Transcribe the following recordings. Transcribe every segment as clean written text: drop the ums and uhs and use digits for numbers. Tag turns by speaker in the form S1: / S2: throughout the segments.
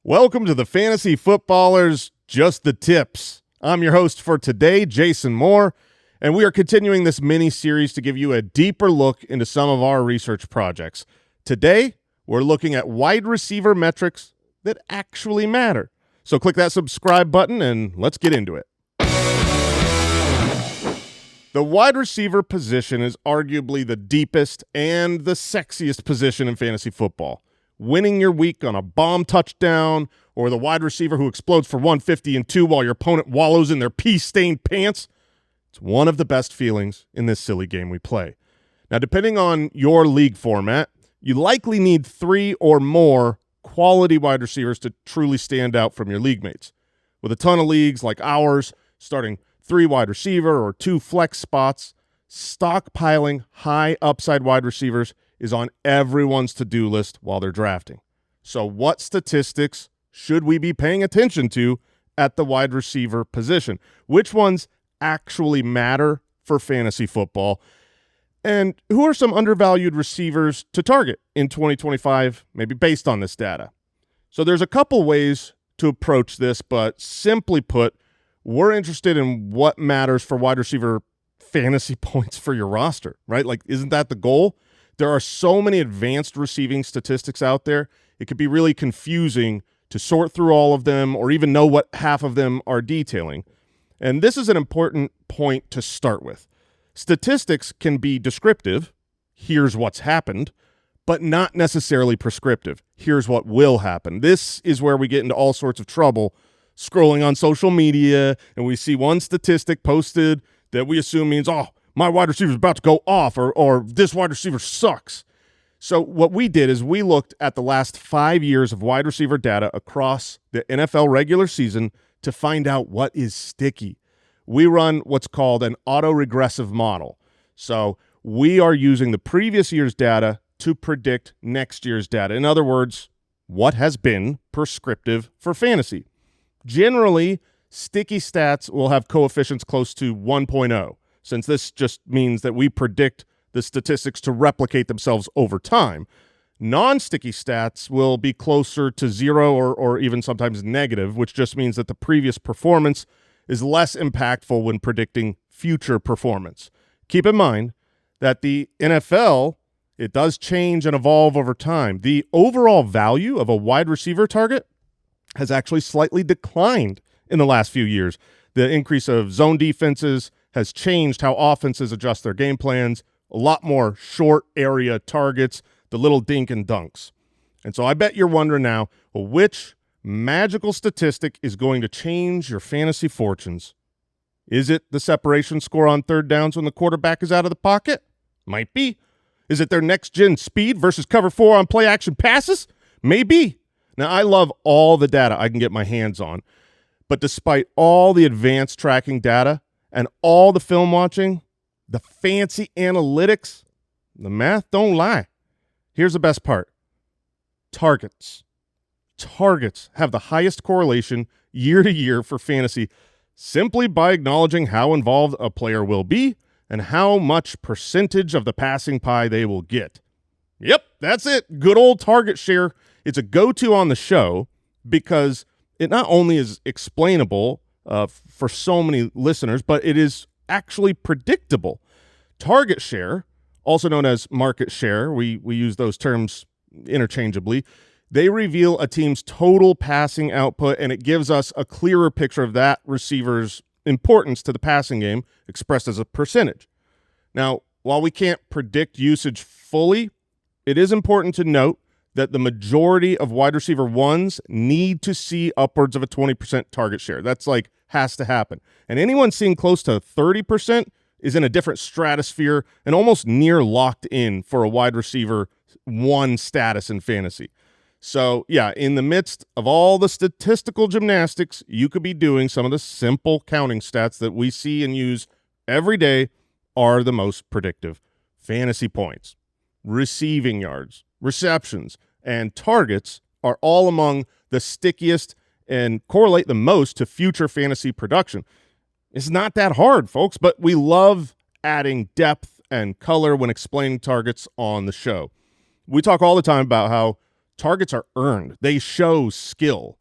S1: Welcome to the Fantasy Footballers Just the Tips. I'm your host for today, Jason Moore, and we are continuing this mini-series to give you a deeper look into some of our research projects. Today, we're looking at wide receiver metrics that actually matter. So click that subscribe button and let's get into it. The wide receiver position is arguably the deepest and the sexiest position in fantasy football. Winning your week on a bomb touchdown or the wide receiver who explodes for 150 and 2 while your opponent wallows in their pee-stained pants, it's one of the best feelings in this silly game we play. Now, depending on your league format, you likely need 3 or more quality wide receivers to truly stand out from your league mates. With a ton of leagues like ours, starting 3 wide receiver or 2 flex spots, stockpiling high upside wide receivers is on everyone's to-do list while they're drafting. So what statistics should we be paying attention to at the wide receiver position? Which ones actually matter for fantasy football? And who are some undervalued receivers to target in 2025, maybe based on this data? So there's a couple ways to approach this, but simply put, we're interested in what matters for wide receiver fantasy points for your roster, right? Like, isn't that the goal? There are so many advanced receiving statistics out there, it could be really confusing to sort through all of them or even know what half of them are detailing. And this is an important point to start with. Statistics can be descriptive, here's what's happened, but not necessarily prescriptive, here's what will happen. This is where we get into all sorts of trouble scrolling on social media and we see one statistic posted that we assume means, oh, my wide receiver is about to go off, or this wide receiver sucks. So what we did is we looked at the last 5 years of wide receiver data across the NFL regular season to find out what is sticky. We run what's called an autoregressive model. So we are using the previous year's data to predict next year's data. In other words, what has been prescriptive for fantasy. Generally, sticky stats will have coefficients close to 1.0. Since this just means that we predict the statistics to replicate themselves over time. Non-sticky stats will be closer to 0 or even sometimes negative, which just means that the previous performance is less impactful when predicting future performance. Keep in mind that the NFL, it does change and evolve over time. The overall value of a wide receiver target has actually slightly declined in the last few years. The increase of zone defenses has changed how offenses adjust their game plans, a lot more short area targets, the little dink and dunks. And so I bet you're wondering now, well, which magical statistic is going to change your fantasy fortunes? Is it the separation score on third downs when the quarterback is out of the pocket? Might be. Is it their next-gen speed versus cover 4 on play-action passes? Maybe. Now, I love all the data I can get my hands on, but despite all the advanced tracking data, and all the film watching, the fancy analytics, the math don't lie. Here's the best part. Targets. Targets have the highest correlation year to year for fantasy simply by acknowledging how involved a player will be and how much percentage of the passing pie they will get. Yep, that's it. Good old target share. It's a go-to on the show because it not only is explainable for so many listeners, but it is actually predictable. Target share, also known as market share, we use those terms interchangeably, they reveal a team's total passing output, and it gives us a clearer picture of that receiver's importance to the passing game expressed as a percentage. Now, while we can't predict usage fully, it is important to note that the majority of wide receiver ones need to see upwards of a 20% target share. That's like has to happen. And anyone seeing close to 30% is in a different stratosphere and almost near locked in for a wide receiver 1 status in fantasy. So, yeah, in the midst of all the statistical gymnastics, you could be doing some of the simple counting stats that we see and use every day are the most predictive. Fantasy points, receiving yards, receptions, and targets are all among the stickiest and correlate the most to future fantasy production. It's not that hard, folks, but we love adding depth and color when explaining targets on the show. We talk all the time about how Targets are earned. They show skill.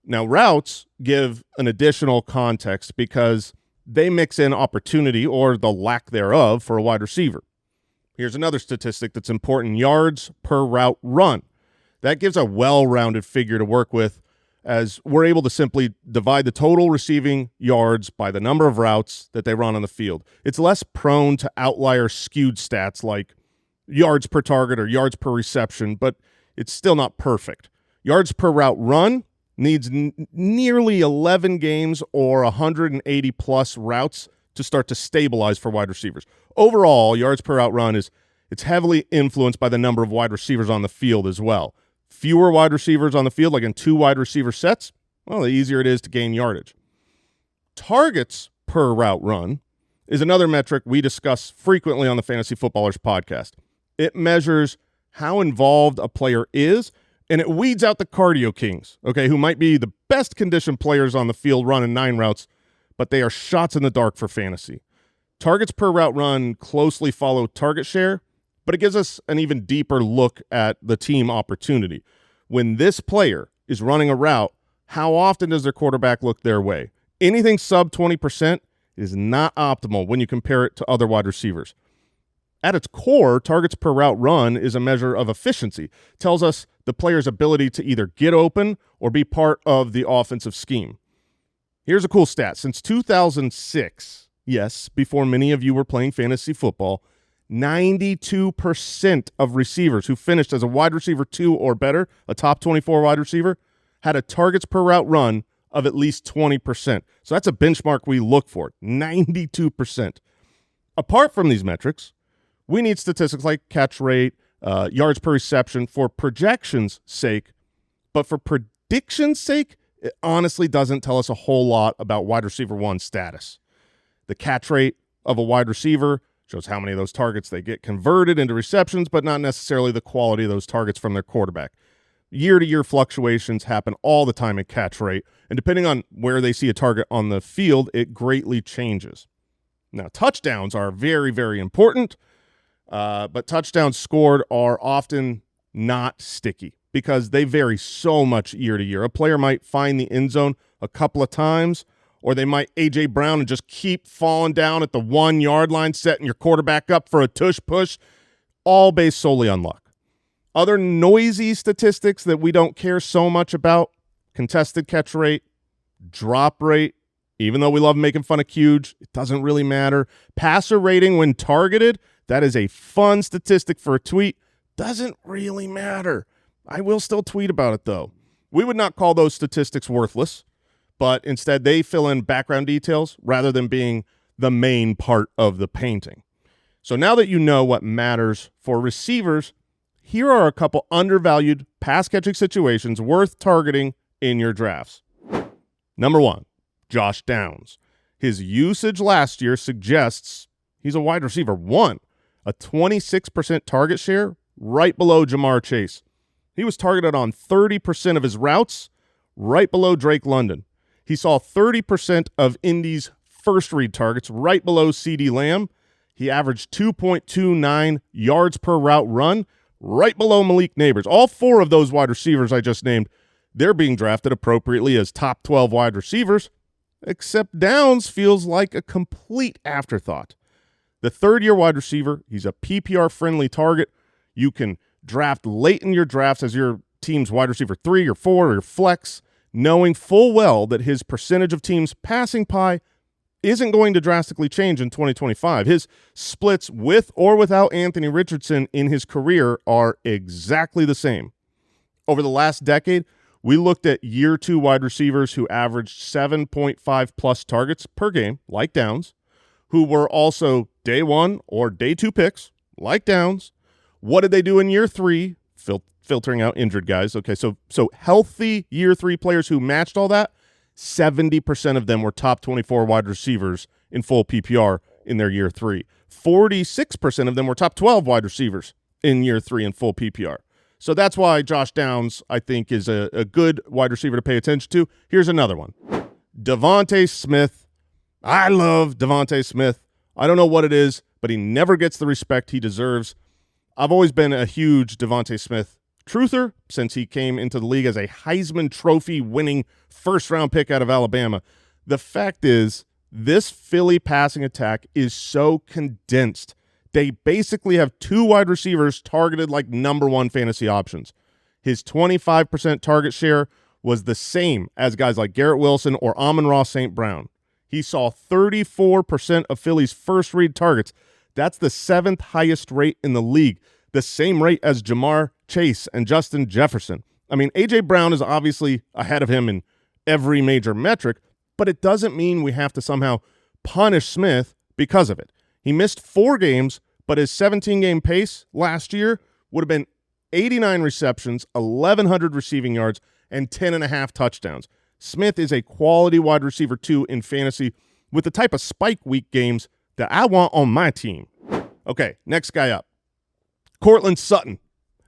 S1: Now, routes give an additional context because they mix in opportunity or the lack thereof for a wide receiver. Here's another statistic that's important: yards per route run. That gives a well-rounded figure to work with, as we're able to simply divide the total receiving yards by the number of routes that they run on the field. It's less prone to outlier skewed stats like yards per target or yards per reception, but it's still not perfect. Yards per route run needs nearly 11 games or 180-plus routes to start to stabilize for wide receivers. Overall, yards per route run it's heavily influenced by the number of wide receivers on the field as well. Fewer wide receivers on the field, like in 2 wide receiver sets, well, the easier it is to gain yardage. Targets per route run is another metric we discuss frequently on the Fantasy Footballers podcast. It measures how involved a player is, and it weeds out the cardio kings, okay, who might be the best conditioned players on the field running 9 routes, but they are shots in the dark for fantasy. Targets per route run closely follow target share, but it gives us an even deeper look at the team opportunity. When this player is running a route, how often does their quarterback look their way? Anything sub 20% is not optimal when you compare it to other wide receivers. At its core, targets per route run is a measure of efficiency. It tells us the player's ability to either get open or be part of the offensive scheme. Here's a cool stat. Since 2006, yes, before many of you were playing fantasy football, 92% of receivers who finished as a wide receiver 2 or better, a top 24 wide receiver, had a targets per route run of at least 20%. So that's a benchmark we look for, 92%. Apart from these metrics, we need statistics like catch rate, yards per reception for projection's sake, but for prediction's sake, it honestly doesn't tell us a whole lot about wide receiver 1's status. The catch rate of a wide receiver shows how many of those targets they get converted into receptions, but not necessarily the quality of those targets from their quarterback. Year-to-year fluctuations happen all the time in catch rate, and depending on where they see a target on the field, it greatly changes. Now, touchdowns are very, very important, but touchdowns scored are often not sticky because they vary so much year to year. A player might find the end zone a couple of times, or they might A.J. Brown and just keep falling down at the 1-yard line, setting your quarterback up for a tush push, all based solely on luck. Other noisy statistics that we don't care so much about: contested catch rate, drop rate. Even though we love making fun of huge, it doesn't really matter. Passer rating when targeted, that is a fun statistic for a tweet. Doesn't really matter. I will still tweet about it, though. We would not call those statistics worthless, but instead they fill in background details rather than being the main part of the painting. So now that you know what matters for receivers, here are a couple undervalued pass-catching situations worth targeting in your drafts. Number 1, Josh Downs. His usage last year suggests he's a wide receiver 1, a 26% target share, right below Jamar Chase. He was targeted on 30% of his routes, right below Drake London. He saw 30% of Indy's first read targets, right below CeeDee Lamb. He averaged 2.29 yards per route run, right below Malik Neighbors. All 4 of those wide receivers I just named, they're being drafted appropriately as top 12 wide receivers, except Downs feels like a complete afterthought. The third-year wide receiver, he's a PPR-friendly target. You can draft late in your drafts as your team's wide receiver 3 or 4 or your flex, knowing full well that his percentage of teams' passing pie isn't going to drastically change in 2025. His splits with or without Anthony Richardson in his career are exactly the same. Over the last decade, we looked at year 2 wide receivers who averaged 7.5 plus targets per game, like Downs, who were also day 1 or day 2 picks, like Downs. What did they do in year 3? Filtering out injured guys. Okay, so healthy year 3 players who matched all that, 70% of them were top 24 wide receivers in full PPR in their year 3. 46% of them were top 12 wide receivers in year 3 in full PPR. So that's why Josh Downs, I think, is a good wide receiver to pay attention to. Here's another one. Devonte Smith. I love Devonte Smith. I don't know what it is, but he never gets the respect he deserves. I've always been a huge Devonte Smith Truther, since he came into the league as a Heisman Trophy winning first-round pick out of Alabama. The fact is, this Philly passing attack is so condensed. They basically have two wide receivers targeted like number one fantasy options. His 25% target share was the same as guys like Garrett Wilson or Amon-Ra St. Brown. He saw 34% of Philly's first read targets. That's the seventh highest rate in the league, the same rate as Jamar Chase and Justin Jefferson. I mean, A.J. Brown is obviously ahead of him in every major metric, but it doesn't mean we have to somehow punish Smith because of it. He missed 4 games, but his 17-game pace last year would have been 89 receptions, 1,100 receiving yards, and 10.5 touchdowns. Smith is a quality wide receiver, too, in fantasy with the type of spike week games that I want on my team. Okay, next guy up. Courtland Sutton.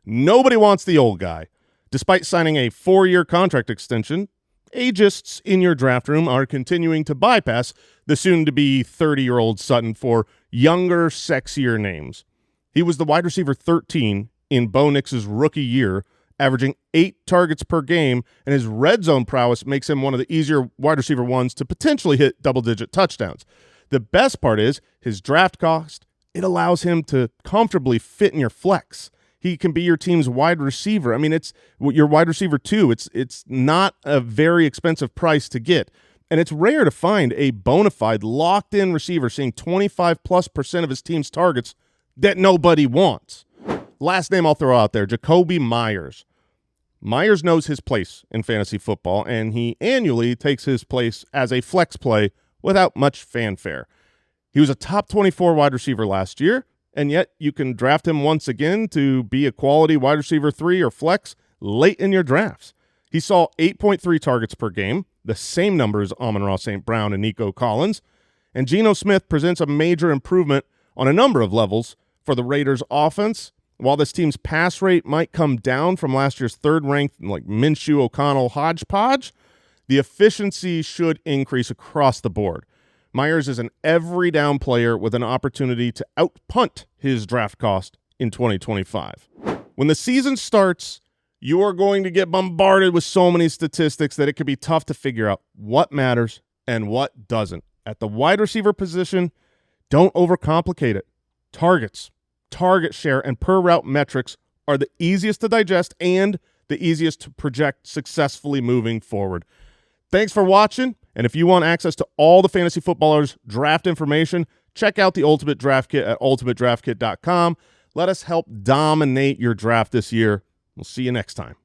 S1: Nobody wants the old guy. Despite signing a 4-year contract extension, ageists in your draft room are continuing to bypass the soon-to-be 30-year-old Sutton for younger, sexier names. He was the wide receiver 13 in Bo Nix's rookie year, averaging 8 targets per game, and his red zone prowess makes him one of the easier wide receiver ones to potentially hit double-digit touchdowns. The best part is his draft cost. It allows him to comfortably fit in your flex. He can be your team's wide receiver. I mean, it's your wide receiver too. It's not a very expensive price to get. And it's rare to find a bona fide locked-in receiver seeing 25+% of his team's targets that nobody wants. Last name I'll throw out there, Jakobi Meyers. Meyers knows his place in fantasy football, and he annually takes his place as a flex play without much fanfare. He was a top 24 wide receiver last year, and yet you can draft him once again to be a quality wide receiver 3 or flex late in your drafts. He saw 8.3 targets per game, the same number as Amon-Ra St. Brown and Nico Collins, and Geno Smith presents a major improvement on a number of levels for the Raiders' offense. While this team's pass rate might come down from last year's third-ranked like Minshew, O'Connell, hodgepodge, the efficiency should increase across the board. Meyers is an every-down player with an opportunity to outpunt his draft cost in 2025. When the season starts, you are going to get bombarded with so many statistics that it could be tough to figure out what matters and what doesn't. At the wide receiver position, don't overcomplicate it. Targets, target share, and per-route metrics are the easiest to digest and the easiest to project successfully moving forward. Thanks for watching, and if you want access to all the fantasy footballers' draft information, check out the Ultimate Draft Kit at ultimatedraftkit.com. Let us help dominate your draft this year. We'll see you next time.